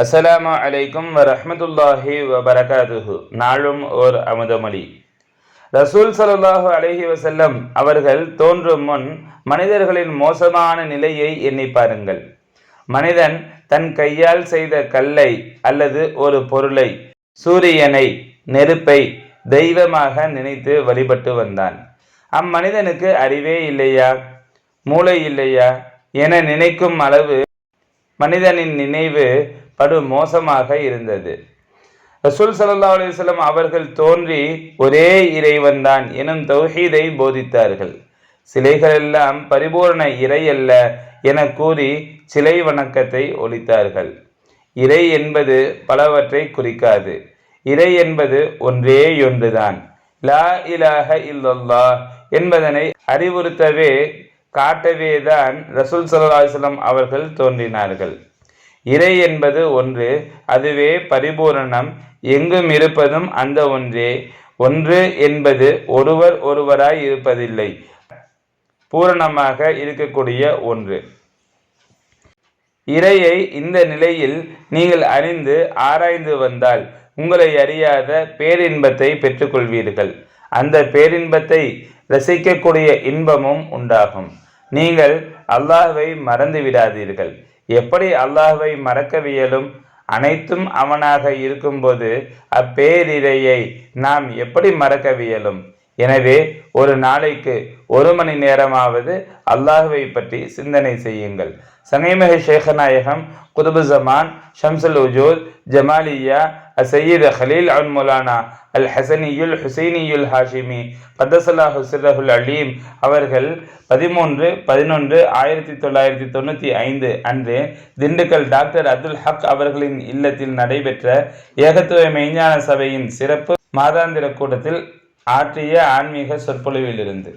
அஸ்ஸலாமு அலைக்கும் வரஹ்மத்துல்லாஹி வபரகாதுஹு. நாளும் ஓர் அமுதமொழி. ரசூல் ஸல்லல்லாஹு அலைஹி வஸல்லம் அவர்கள் தோன்றும் முன் மனிதர்களின் மோசமான நிலையை எண்ணி பாருங்கள். மனிதன் தன் கையால் செய்த கல்லை அல்லது ஒரு பொருளை, சூரியனை, நெருப்பை தெய்வமாக நினைத்து வழிபட்டு வந்தான். அம்மனிதனுக்கு அறிவே இல்லையா, மூளை இல்லையா என நினைக்கும் அளவு மனிதனின் நினைவு படு மோசமாக இருந்தது. ரசூல் ஸல்லல்லாஹு அலைஹி வஸல்லம் அவர்கள் தோன்றி ஒரே இறைவன் தான் எனும் தௌஹீதை போதித்தார்கள். சிலைகள் எல்லாம் பரிபூர்ண இறை அல்ல என கூறி சிலை வணக்கத்தை ஒழித்தார்கள். இறை என்பது பலவற்றை குறிக்காது. இறை என்பது ஒன்றேயொன்றுதான். லா இலாஹ இல்லல்லாஹ் என்பதனை அறிவுறுத்தவே காட்டவே தான் ரசூல் ஸல்லல்லாஹு அலைஹி வஸல்லம் அவர்கள் தோன்றினார்கள். இறை என்பது ஒன்று, அதுவே பரிபூரணம், எங்கும் இருப்பதும் அந்த ஒன்றே. ஒன்று என்பது ஒருவராய் இருப்பதில்லை, பூரணமாக இருக்கக்கூடிய ஒன்று. இறையை இந்த நிலையில் நீங்கள் அறிந்து ஆராய்ந்து வந்தால் உங்களை அறியாத பேரின்பத்தை பெற்றுக்கொள்வீர்கள். அந்த பேரின்பத்தை ரசிக்கக்கூடிய இன்பமும் உண்டாகும். நீங்கள் அல்லாஹ்வை மறந்து விடாதீர்கள். எப்படி அல்லாஹ்வை மறக்கவியலும்? அனைத்தும் அவனாக இருக்கும்போது அப்பேரிரையை நாம் எப்படி மறக்கவியலும்? எனவே ஒரு நாளைக்கு 1 மணி நேரமாவது அல்லாஹ்வை பற்றி சிந்தனை செய்யுங்கள். சங்கைமிகு ஷேഖநாயகம் குதுபு ஜமான் ஷம்சுல் உஜூத் ஜமாலியா சையீத் கலீல் அன் மௌலானா அல் ஹசனியுல் ஹுசைனியுல் ஹாஷிமி கத்தஸல்லாஹு சிர்ரஹுல் அலீம் அவர்கள் 13/11/1995 அன்று திண்டுக்கல் டாக்டர் அப்துல் ஹக் அவர்களின் இல்லத்தில் நடைபெற்ற ஏகத்துவ மெய்ஞான சபையின் சிறப்பு மாதாந்திர கூட்டத்தில் ஆற்றிய ஆன்மீக சொற்பொழிவிலிருந்து